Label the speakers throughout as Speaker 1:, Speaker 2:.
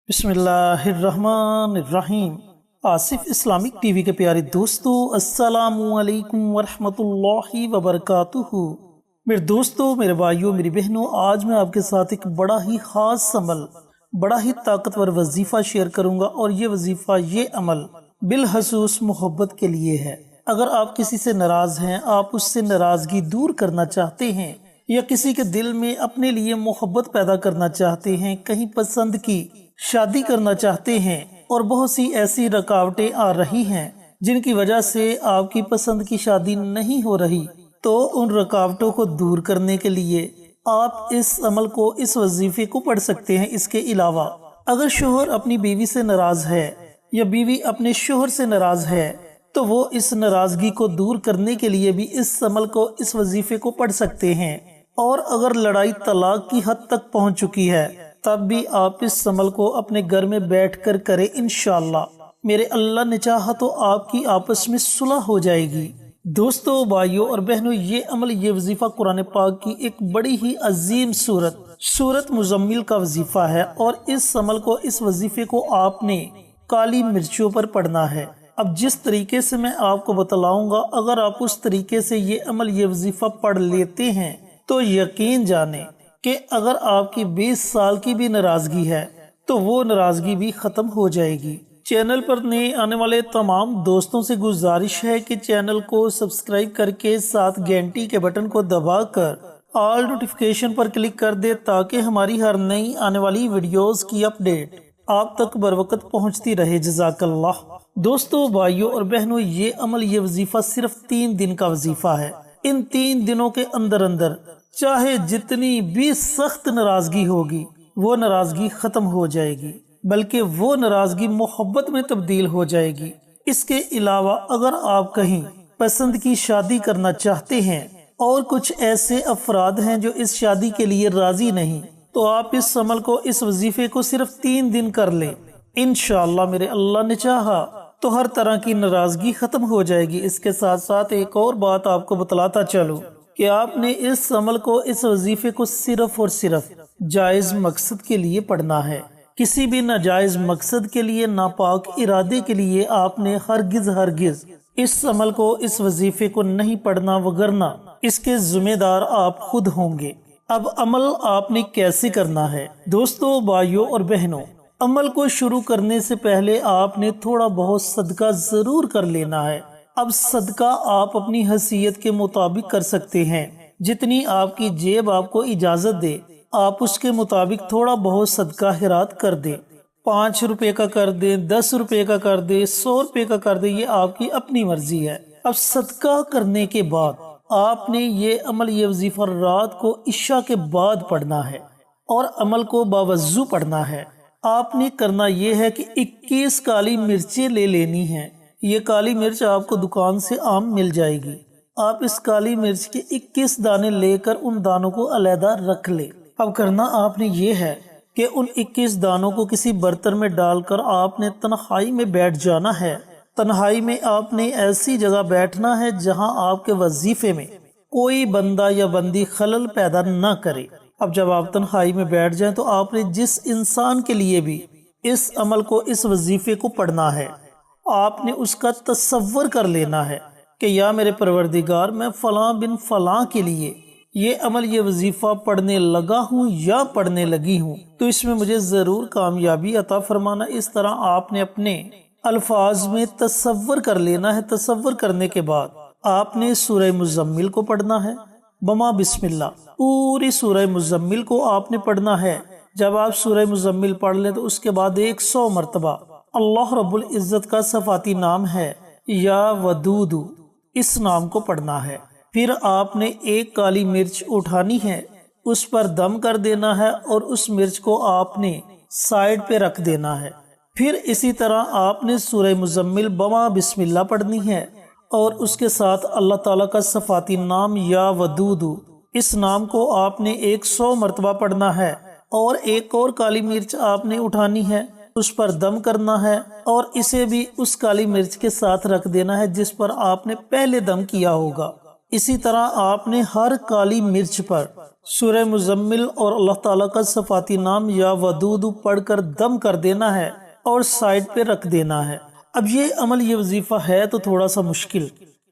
Speaker 1: बिस्मिल्लाहिर्रहमानिर्रहीम। Asif Islamic TV के प्यारे दोस्तों, अस्सलामुअलैकुम वरहमतुल्लाहि वबरकातुहू। मेरे दोस्तों, मेरे भाइयों, मेरी बहनों, आज मैं आपके साथ एक बड़ा ही ख़ास अमल, बड़ा ही ताकतवर वजीफ़ा शेयर करूंगा। और ये वजीफ़ा, ये अमल बिलखसूस मोहब्बत के लिए है। अगर आप किसी से नाराज़ हैं, आप उससे नाराज़गी दूर करना चाहते हैं, या किसी के दिल में अपने लिए मोहब्बत पैदा करना चाहते हैं, कहीं पसंद की शादी करना चाहते हैं और बहुत सी ऐसी रुकावटें आ रही हैं जिनकी वजह से आपकी पसंद की शादी नहीं हो रही, तो उन रुकावटों को दूर करने के लिए आप इस अमल को, इस वजीफे को पढ़ सकते हैं। इसके अलावा अगर शोहर अपनी बीवी से नाराज है या बीवी अपने शोहर से नाराज है, तो वो इस नाराजगी को दूर करने के लिए भी इस अमल को, इस वजीफे को पढ़ सकते हैं। और अगर लड़ाई तलाक की हद तक पहुंच चुकी है, तब भी आप इस अमल को अपने घर में बैठकर करें। इंशाअल्लाह मेरे अल्लाह ने चाहा तो आपकी आपस में सुलह हो जाएगी। दोस्तों, भाइयों और बहनों, ये अमल, ये वजीफा कुरान पाक की एक बड़ी ही अजीम सूरत मुजम्मिल का वजीफा है। और इस अमल को, इस वजीफे को आपने काली मिर्चों पर पढ़ना है। अब जिस तरीके से मैं आपको बतलाऊंगा, अगर आप उस तरीके से ये अमल, ये वजीफा पढ़ लेते हैं, तो यकीन जाने कि अगर आपकी 20 साल की भी नाराजगी है, तो वो नाराजगी भी खत्म हो जाएगी। चैनल पर नए आने वाले तमाम दोस्तों से गुजारिश है कि चैनल को सब्सक्राइब करके साथ घंटी के बटन को दबाकर ऑल नोटिफिकेशन पर क्लिक कर दे, ताकि हमारी हर नई आने वाली वीडियोस की अपडेट आप तक बरवकत पहुंचती रहे। जज़ाकल्लाह। दोस्तों, भाइयों और बहनों, ये अमल, ये वजीफा सिर्फ 3 दिन का वजीफा है। इन 3 दिनों के अंदर अंदर चाहे जितनी भी सख्त नाराजगी होगी, वो नाराजगी खत्म हो जाएगी, बल्कि वो नाराजगी मोहब्बत में तब्दील हो जाएगी। इसके अलावा अगर आप कहीं पसंद की शादी करना चाहते हैं और कुछ ऐसे अफराद हैं जो इस शादी के लिए राजी नहीं, तो आप इस अमल को, इस वजीफे को सिर्फ 3 दिन कर लें। इंशाअल्लाह मेरे अल्लाह ने चाहा तो हर तरह की नाराजगी खत्म हो जाएगी। इसके साथ साथ एक और बात आपको बतलाता चलूं कि आपने इस अमल को, इस वजीफे को सिर्फ और सिर्फ जायज मकसद के लिए पढ़ना है। किसी भी नाजायज मकसद के लिए, नापाक इरादे के लिए आपने हरगिज इस अमल को, इस वजीफे को नहीं पढ़ना, वगरना इसके जिम्मेदार आप खुद होंगे। अब अमल आपने कैसे करना है? दोस्तों, भाइयों और बहनों, अमल को शुरू करने से पहले आपने थोड़ा बहुत सदका जरूर कर लेना है। अब सदका आप अपनी हैसियत के मुताबिक कर सकते हैं। जितनी आपकी जेब आपको इजाजत दे, आप उसके मुताबिक थोड़ा बहुत सदका खैरात कर दे। 5 रुपए का कर दे, 10 रुपए का कर दे, 100 रुपए का कर दे, ये आपकी अपनी मर्जी है। अब सदका करने के बाद आपने ये अमल, ये वजीफा रात को इशा के बाद पढ़ना है और अमल को बावजू पढ़ना है। आपने करना यह है कि 21 काली मिर्चें ले लेनी हैं। ये काली मिर्च आपको दुकान से आम मिल जाएगी। आप इस काली मिर्च के 21 दाने लेकर उन दानों को अलहदा रख ले। अब करना आपने ये है कि उन 21 दानों को किसी बर्तन में डालकर आपने तन्हाई में बैठ जाना है। तन्हाई में आपने ऐसी जगह बैठना है जहां आपके वजीफे में कोई बंदा या बंदी खलल पैदा न करे। अब जब आप तन्हाई में बैठ जाएं, तो आपने जिस इंसान के लिए भी इस अमल को, इस वजीफे को पढ़ना है, आपने उसका तसव्वुर कर लेना है कि या मेरे परवरदिगार, मैं फलां बिन फलां के लिए ये अमल, ये वजीफा पढ़ने लगा हूँ या पढ़ने लगी हूँ, तो इसमें मुझे जरूर कामयाबी अता फरमाना। इस तरह आपने अपने अल्फाज में तसव्वुर कर लेना है। तसव्वुर करने के बाद आपने सूरह मुजम्मिल को पढ़ना है, बमा बिस्मिल्लाह। पूरी सूरह मुजम्मिल को आपने पढ़ना है। जब आप सूरह मुजम्मिल पढ़ लें, तो उसके बाद 100 मरतबा अल्लाह रब्बुल इज्जत का सफाती नाम है या वदूदू, इस नाम को पढ़ना है। फिर आपने एक काली मिर्च उठानी है, उस पर दम कर देना है और उस मिर्च को आपने साइड पे रख देना है। फिर इसी तरह आपने सूरह मुजम्मिल बमा बिस्मिल्लाह पढ़नी है और उसके साथ अल्लाह ताला का सफाती नाम या वदूदू, इस नाम को आपने 100 मरतबा पढ़ना है। और एक और काली मिर्च आपने उठानी है, उस पर दम करना है और इसे भी उस काली मिर्च के साथ रख देना है जिस पर आपने पहले दम किया होगा। इसी तरह आपने हर काली मिर्च पर سورہ مزمل اور اللہ تعالیٰ کا صفاتی نام یا ودود پڑھ کر دم کر دینا ہے اور سائڈ پہ رکھ دینا ہے۔ اب یہ عمل، یہ وظیفہ ہے تو تھوڑا سا مشکل،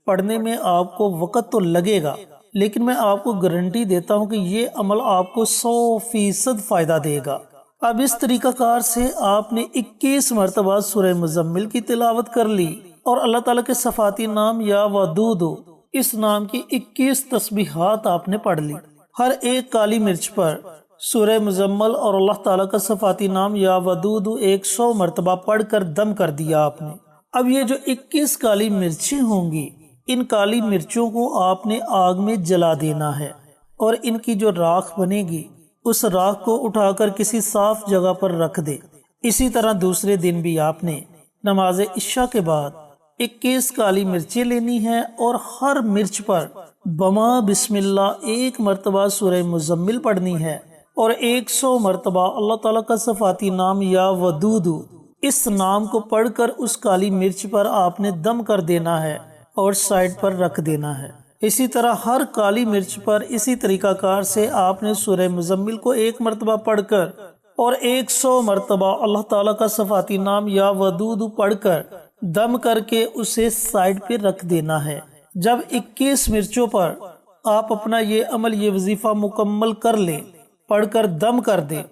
Speaker 1: پڑھنے میں آپ کو وقت تو لگے گا، لیکن میں آپ کو گارنٹی دیتا ہوں کہ یہ عمل آپ کو 100% فائدہ دے گا۔ اب اس طریقہ کار سے آپ نے 21 مرتبہ سورہ مزمل کی تلاوت کر لی اور اللہ تعالیٰ کے صفاتی نام یا ودود اس نام کی 21 تسبیحات آپ نے پڑھ لی۔ ہر ایک کالی مرچ پر سورہ مزمل اور اللہ تعالیٰ کا صفاتی نام یا ودود 100 مرتبہ پڑھ کر دم کر دیا آپ نے۔ اب یہ جو 21 کالی مرچیں ہوں گی، ان کالی مرچوں کو آپ نے آگ میں جلا دینا ہے، اور ان کی جو راکھ بنے گی اس راکھ کو اٹھا کر کسی صاف جگہ پر رکھ دے۔ اسی طرح دوسرے دن بھی آپ نے نماز عشاء کے بعد 21 کالی مرچیں لینی ہیں اور ہر مرچ پر بما بسم اللہ 1 مرتبہ سورہ مزمل پڑھنی ہے اور 100 مرتبہ اللہ تعالیٰ کا صفاتی نام یا ودود اس نام کو پڑھ کر اس کالی مرچ پر آپ نے دم کر دینا ہے اور سائڈ پر رکھ دینا ہے۔ اسی طرح ہر کالی مرچ پر اسی طریقہ کار سے آپ نے سورہ مزمل کو 1 مرتبہ پڑھ کر اور 100 مرتبہ اللہ تعالیٰ کا صفاتی نام یا ودود پڑھ کر دم کر کے اسے سائڈ پہ رکھ دینا ہے۔ جب 21 مرچوں پر آپ اپنا یہ عمل، یہ وظیفہ مکمل کر لیں، پڑھ کر دم کر دیں،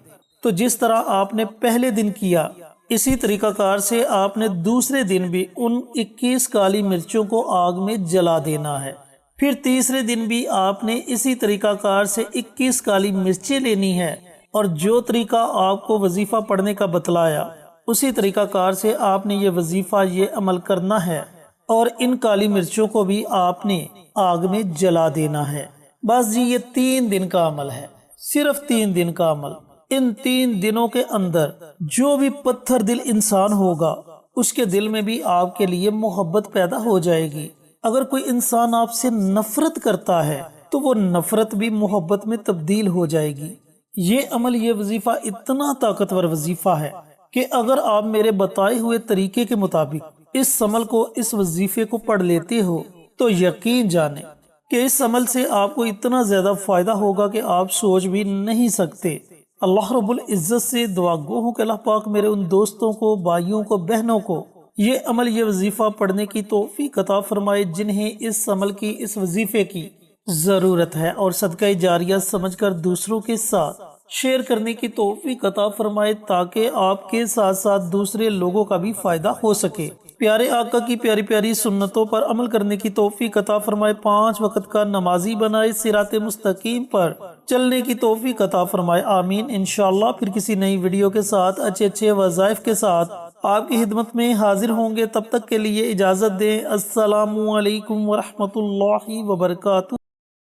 Speaker 1: تو جس طرح آپ نے پہلے دن کیا اسی طریقہ کار سے آپ نے دوسرے دن بھی ان 21 کالی مرچوں کو آگ میں جلا دینا ہے۔ پھر تیسرے دن بھی آپ نے اسی طریقہ کار سے 21 کالی مرچیں لینی ہے اور جو طریقہ آپ کو وظیفہ پڑھنے کا بتلایا اسی طریقہ کار سے آپ نے یہ وظیفہ، یہ عمل کرنا ہے اور ان کالی مرچوں کو بھی آپ نے آگ میں جلا دینا ہے۔ بس جی، یہ 3 دن کا عمل ہے، صرف 3 دن کا عمل۔ ان 3 دنوں کے اندر جو بھی پتھر دل انسان ہوگا اس کے دل میں بھی آپ کے لیے محبت پیدا ہو جائے گی۔ اگر کوئی انسان آپ سے نفرت کرتا ہے تو وہ نفرت بھی محبت میں تبدیل ہو جائے گی۔ یہ عمل، یہ وظیفہ اتنا طاقتور وظیفہ ہے کہ اگر آپ میرے بتائے ہوئے طریقے کے مطابق اس عمل کو، اس وظیفے کو پڑھ لیتے ہو تو یقین جانیں کہ اس عمل سے آپ کو اتنا زیادہ فائدہ ہوگا کہ آپ سوچ بھی نہیں سکتے۔ اللہ رب العزت سے دعا گو ہوں کہ اللہ پاک میرے ان دوستوں کو، بھائیوں کو، بہنوں کو یہ عمل، یہ وظیفہ پڑھنے کی توفیق عطا فرمائے جنہیں اس عمل کی، اس وظیفے کی ضرورت ہے، اور صدقہ جاریہ سمجھ کر دوسروں کے ساتھ شیئر کرنے کی توفیق عطا فرمائے تاکہ آپ کے ساتھ ساتھ دوسرے لوگوں کا بھی فائدہ ہو سکے۔ پیارے آقا کی پیاری پیاری سنتوں پر عمل کرنے کی توفیق عطا فرمائے، 5 وقت کا نمازی بنائے، صراط مستقیم پر چلنے کی توفیق عطا فرمائے، آمین۔ انشاءاللہ پھر کسی نئی ویڈیو کے ساتھ، اچھے وظائف کے ساتھ آپ کی خدمت میں حاضر ہوں گے۔ تب تک کے لیے اجازت دیں۔ السلام علیکم ورحمۃ اللہ وبرکاتہ۔